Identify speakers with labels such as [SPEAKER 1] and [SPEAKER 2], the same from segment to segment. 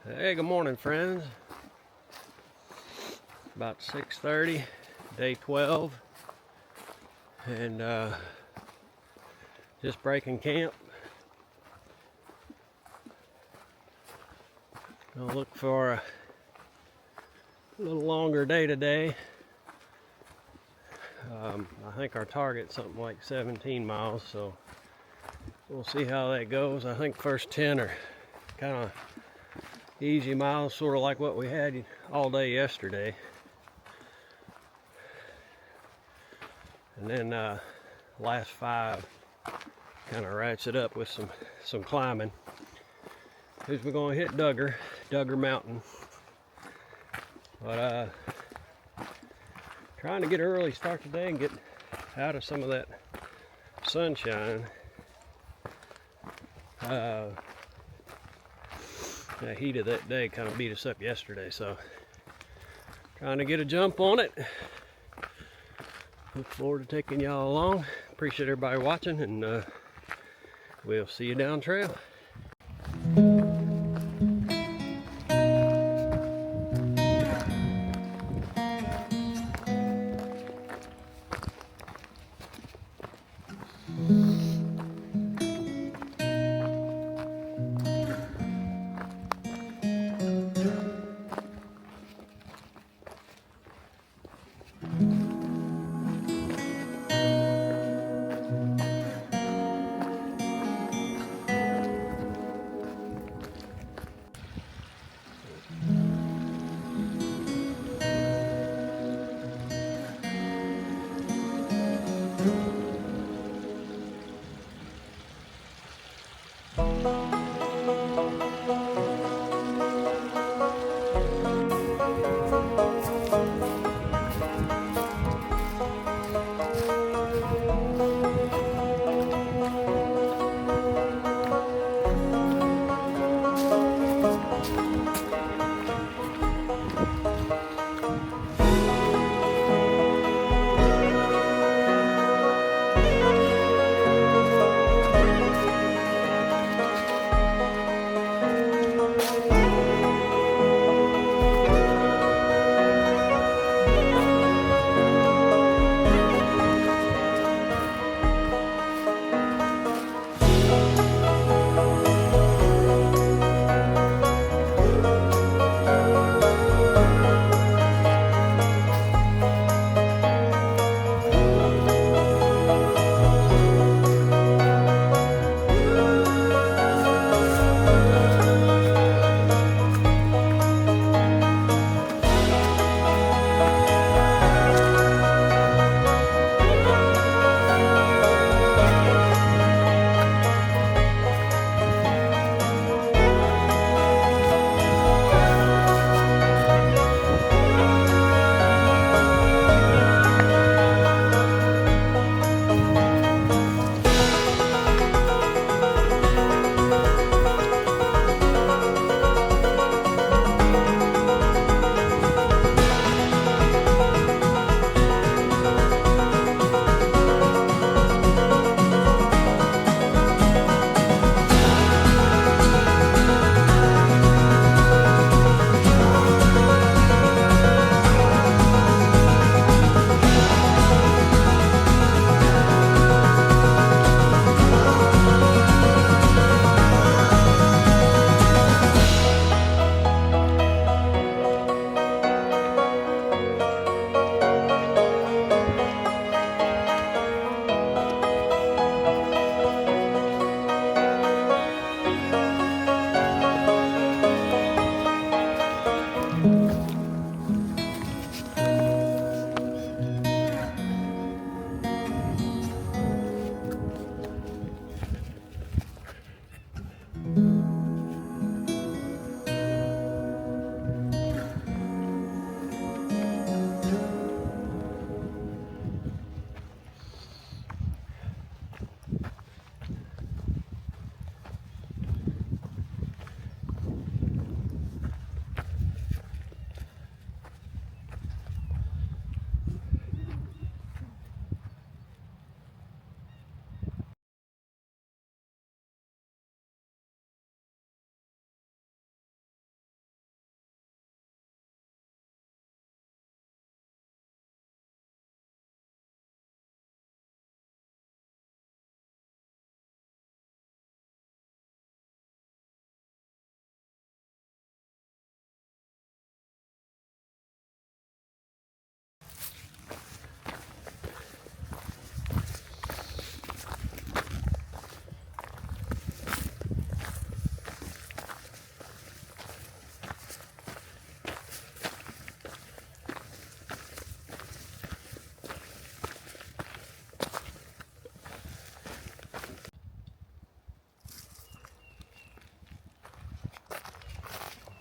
[SPEAKER 1] Hey, good morning, friends. About 6:30, day 12, and just breaking camp. Gonna look for a little longer day today. I think our target's something like 17 miles, so we'll see how that goes. I think first 10 are kind of easy miles, sort of like what we had all day yesterday. And then last 5 kind of ratchet up with some climbing. Because we're going to hit Duggar Mountain. But trying to get an early start today and get out of some of that sunshine. The heat of that day kind of beat us up yesterday, so trying to get a jump on it. Look forward to taking y'all along. Appreciate everybody watching, and we'll see you down trail.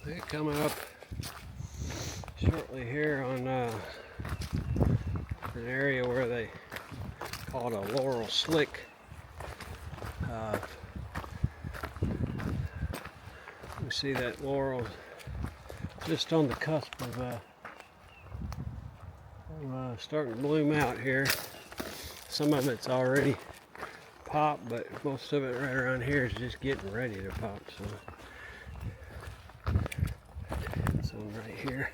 [SPEAKER 1] They're coming up shortly here on an area where they call it a laurel slick. You see that laurel just on the cusp of starting to bloom out here. Some of it's already popped, but most of it right around here is just getting ready to pop. So this one right here.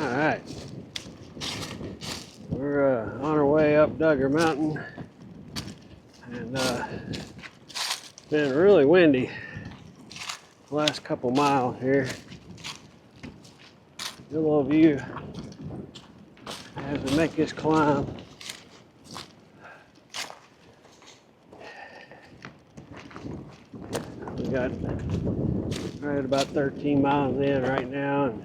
[SPEAKER 1] Alright, we're on our way up Duggar Mountain, and it's been really windy the last couple miles here. Good little view as we make this climb. We got right at about 13 miles in right now, and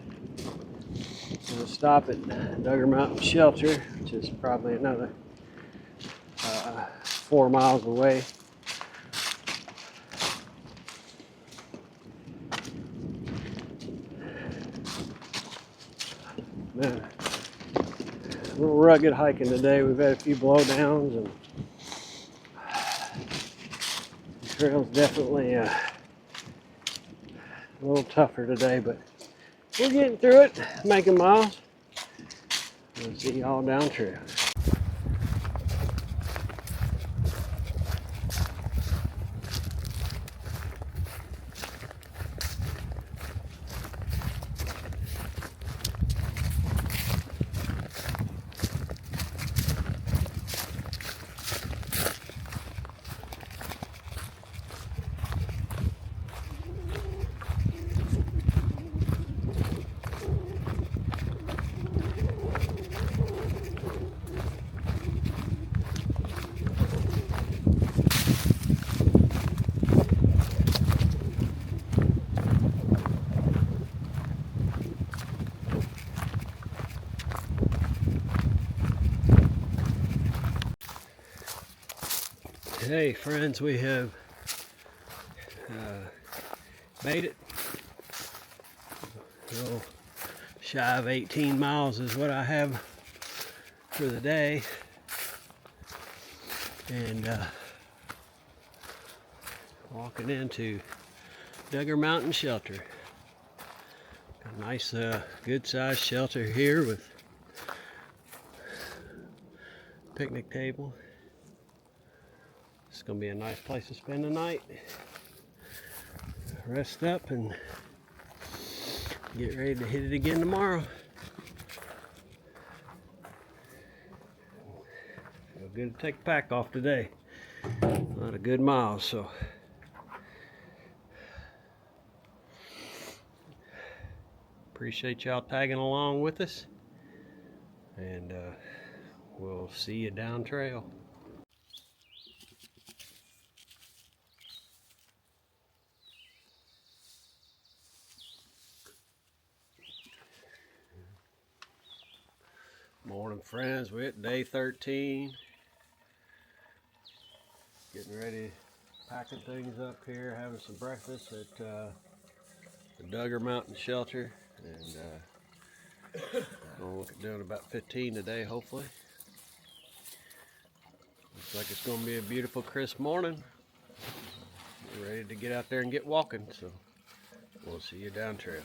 [SPEAKER 1] we'll stop at Duggar Mountain Shelter, which is probably another 4 miles away. Man, a little rugged hiking today. We've had a few blowdowns, and the trail's definitely a little tougher today, but we're getting through it, making miles. We'll see y'all down trail. Hey friends, we have made it. A little shy of 18 miles is what I have for the day, and walking into Duggar Mountain Shelter. A nice good sized shelter here with picnic table. It's gonna be a nice place to spend the night, rest up, and get ready to hit it again tomorrow. Feel good to take the pack off today. A lot of good miles, so appreciate y'all tagging along with us, and we'll see you down trail. Morning friends, we're at day 13. Getting ready, packing things up here, having some breakfast at the Duggar Mountain Shelter, and we'll look at doing about 15 today, hopefully. Looks like it's going to be a beautiful, crisp morning. We're ready to get out there and get walking, so we'll see you down trail.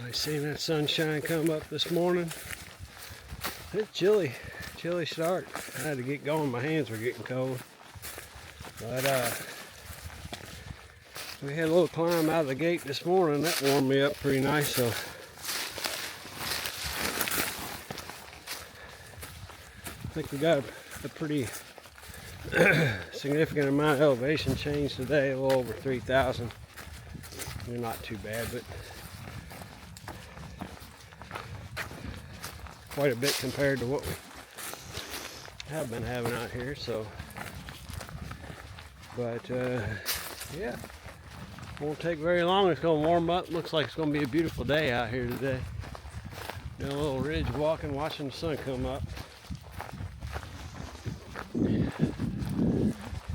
[SPEAKER 1] Nice seeing that sunshine come up this morning. It's chilly start. I had to get going, my hands were getting cold. But we had a little climb out of the gate this morning. That warmed me up pretty nice, so I think we got a pretty significant amount of elevation change today, a little over 3,000. They're not too bad, but quite a bit compared to what we have been having out here. So, but yeah, won't take very long. It's going to warm up. Looks like it's going to be a beautiful day out here today. Doing a little ridge walking, watching the sun come up.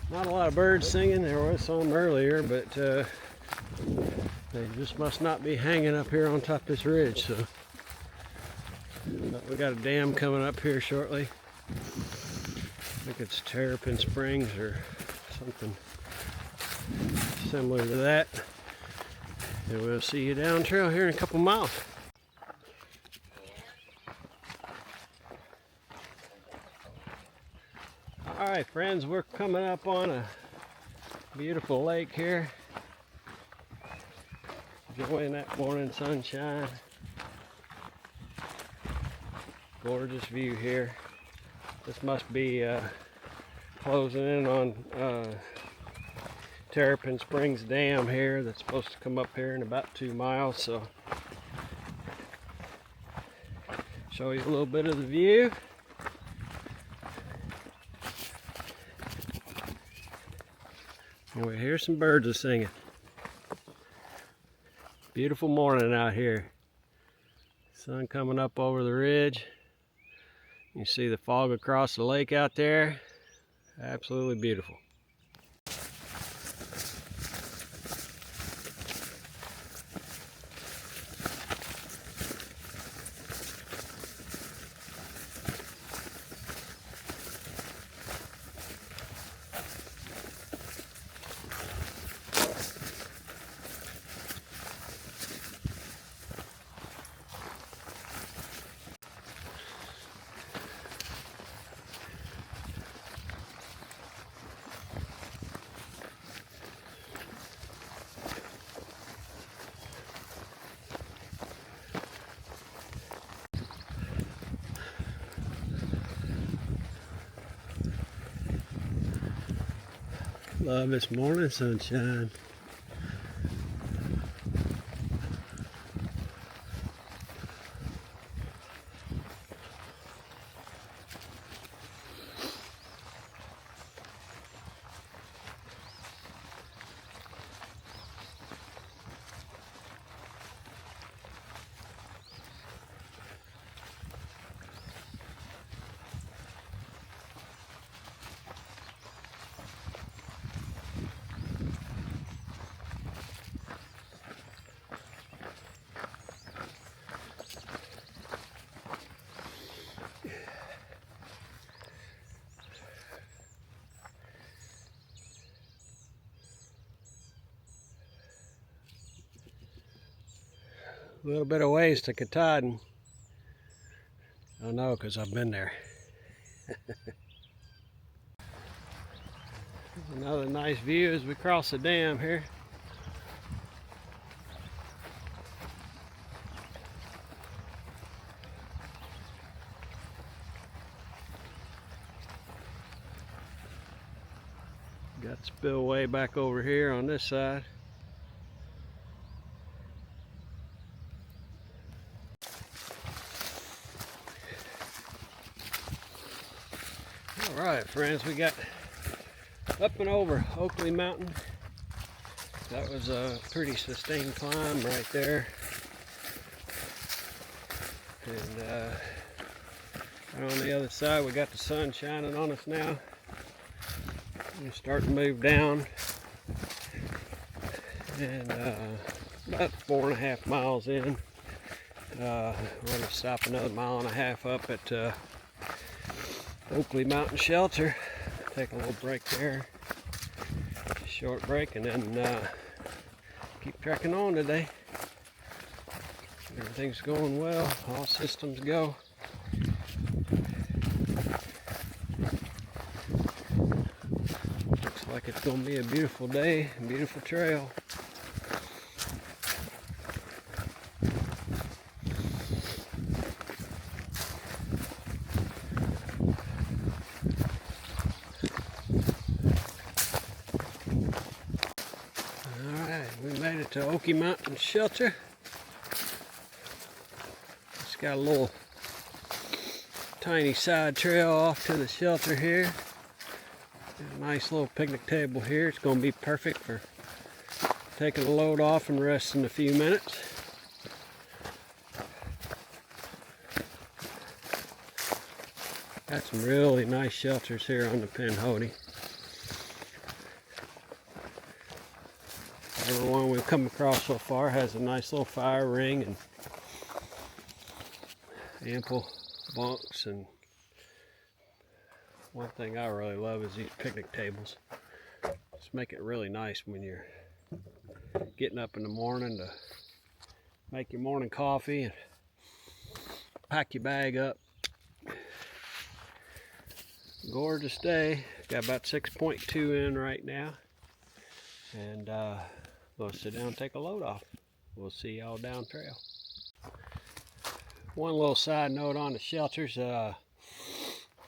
[SPEAKER 1] Not a lot of birds singing. There was some earlier, but they just must not be hanging up here on top of this ridge. So we got a dam coming up here shortly. I think it's Terrapin Springs or something similar to that. And we'll see you down trail here in a couple miles. Alright friends, we're coming up on a beautiful lake here. Enjoying that morning sunshine. Gorgeous view here. This must be closing in on Terrapin Springs Dam here that's supposed to come up here in about 2 miles. So show you a little bit of the view. And we hear some birds are singing. Beautiful morning out here. Sun coming up over the ridge. You see the fog across the lake out there. Absolutely beautiful. Love this morning sunshine. little bit of ways to Katahdin. I know, because I've been there. Another nice view as we cross the dam here. Got spillway back over here on this side. All right, friends, we got up and over Oakley Mountain. That was a pretty sustained climb right there. And right on the other side, we got the sun shining on us now. We're starting to move down. And about 4.5 miles in, we're going to stop another 1.5 miles up at Oakley Mountain Shelter. Take a little break there, short break, and then keep trekking on today. Everything's going well, all systems go. Looks like it's going to be a beautiful day, a beautiful trail. To Oakley Mountain Shelter. It's got a little tiny side trail off to the shelter here. Got a nice little picnic table here. It's going to be perfect for taking a load off and resting a few minutes. Got some really nice shelters here on the Pinhoti. Everyone we've come across so far has a nice little fire ring and ample bunks. And one thing I really love is these picnic tables. Just make it really nice when you're getting up in the morning to make your morning coffee and pack your bag up. Gorgeous day. Got about 6.2 in right now. And we'll sit down and take a load off. We'll see y'all down trail. One little side note on the shelters.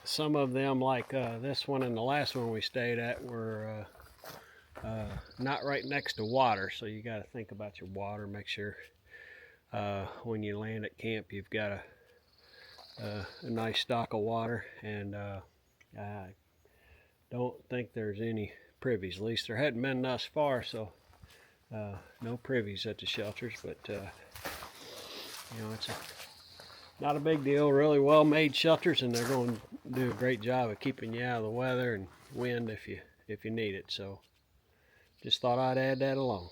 [SPEAKER 1] Some of them, like this one and the last one we stayed at, were not right next to water. So you got to think about your water. Make sure when you land at camp you've got a nice stock of water. And I don't think there's any privies. At least there hadn't been thus far, so no privies at the shelters. But you know, it's not a big deal. Really well made shelters, and they're going to do a great job of keeping you out of the weather and wind if you need it. So just thought I'd add that along.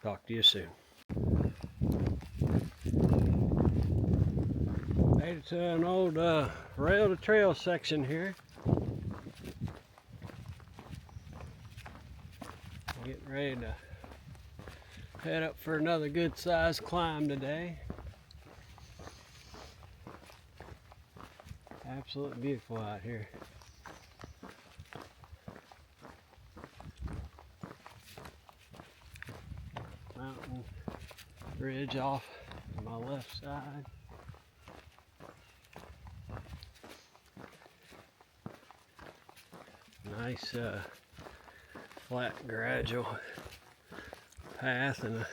[SPEAKER 1] Talk to you soon. Made it to an old rail to trail section here. Getting ready to head up for another good sized climb today. Absolutely beautiful out here. Mountain ridge off on my left side. Nice flat gradual path and a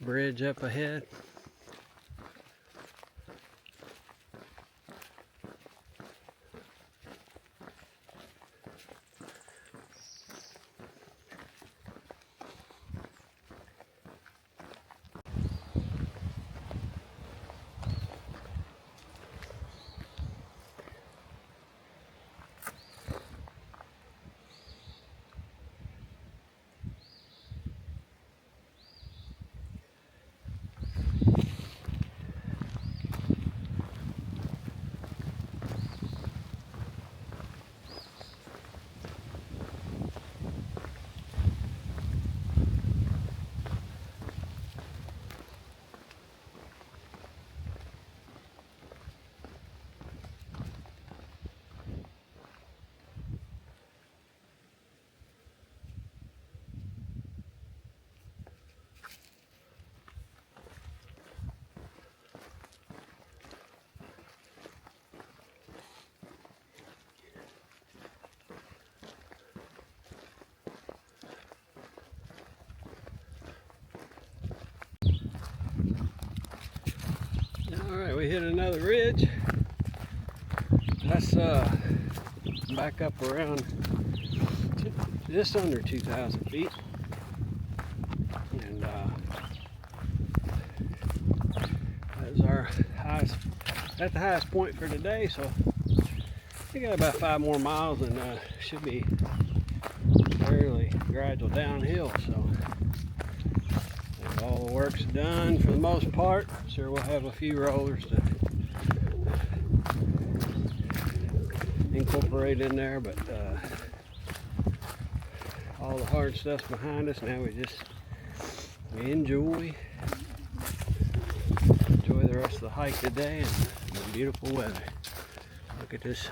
[SPEAKER 1] bridge up ahead. Alright, we hit another ridge. That's back up around just under 2,000 feet. And that's our highest, at the highest point for today. So we got about 5 more miles and should be fairly gradual downhill. So all the work's done for the most part. Sure, we'll have a few rollers to incorporate in there, but all the hard stuff's behind us. Now we enjoy the rest of the hike today and the beautiful weather. Look at this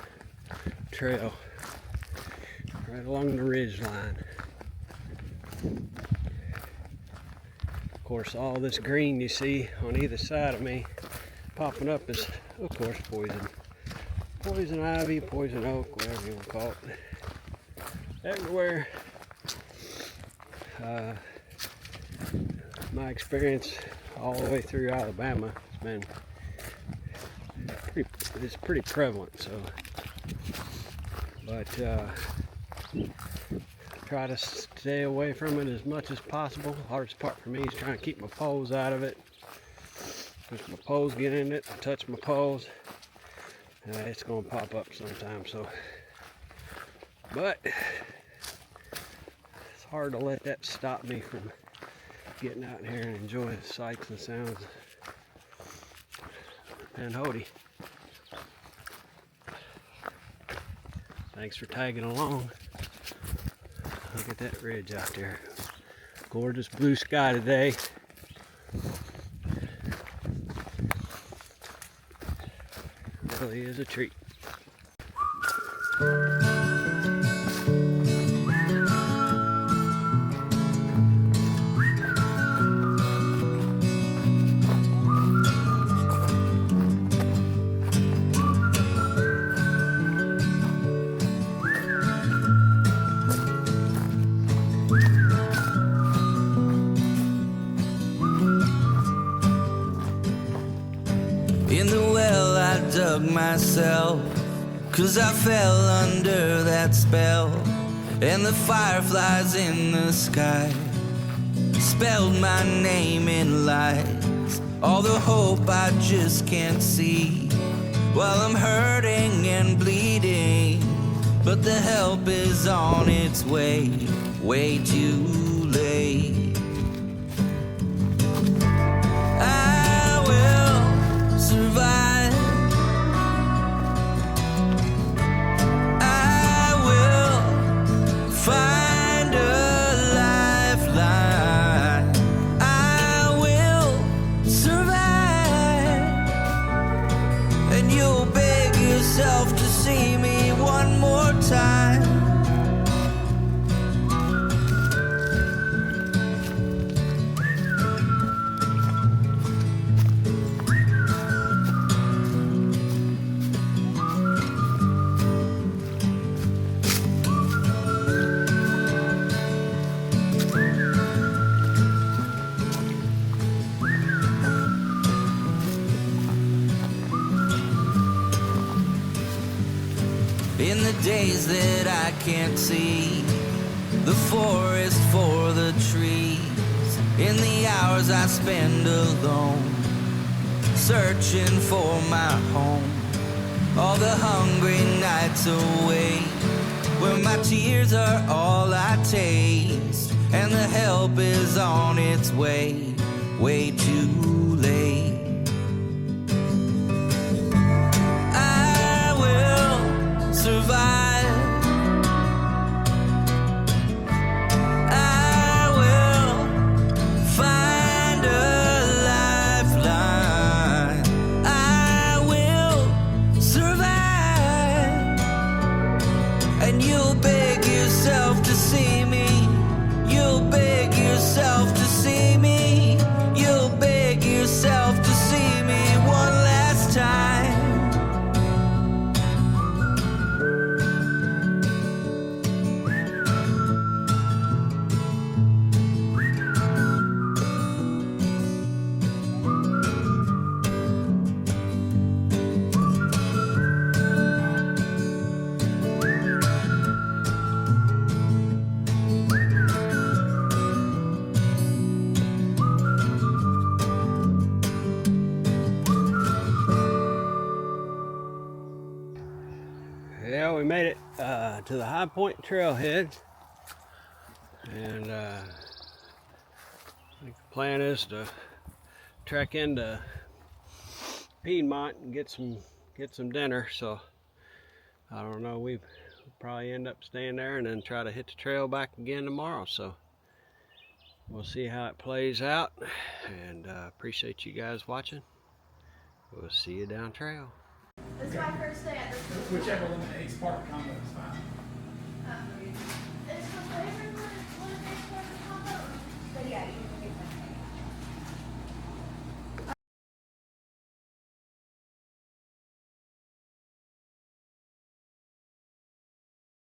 [SPEAKER 1] trail right along the ridge line. Of course, all this green you see on either side of me popping up is, of course, poison ivy, poison oak, whatever you want to call it. Everywhere. My experience all the way through Alabama has been pretty prevalent. So, but try to stay away from it as much as possible. The hardest part for me is trying to keep my poles out of it. If my poles get in it, I touch my poles, it's going to pop up sometime. So, but it's hard to let that stop me from getting out here and enjoying the sights and sounds of Pinhoti. Thanks for tagging along. Look at that ridge out there. Gorgeous blue sky today. Really is a treat.
[SPEAKER 2] In the well I dug myself, 'cause I fell under that spell. And the fireflies in the sky spelled my name in lights. All the hope I just can't see while I'm hurting and bleeding. But the help is on its way, way too late. Survive. I will find a lifeline. I will survive. And you'll beg yourself to see me one more time. In the days that I can't see, the forest for the trees, in the hours I spend alone, searching for my home, all the hungry nights away, where my tears are all I taste, and the help is on its way, way too late. Survive. I will find a lifeline. I will survive. And you'll beg yourself to see me. You'll beg yourself to see me. You'll beg yourself
[SPEAKER 1] made it to the High Point trailhead, and I think the plan is to trek into Pinhoti and get some dinner. So I don't know, we'll probably end up staying there and then try to hit the trail back again tomorrow. So we'll see how it plays out, and appreciate you guys watching. We'll see you down trail.
[SPEAKER 3] This is my first day at this.
[SPEAKER 4] Whichever one, Ace Park combo is fine.
[SPEAKER 3] It's the place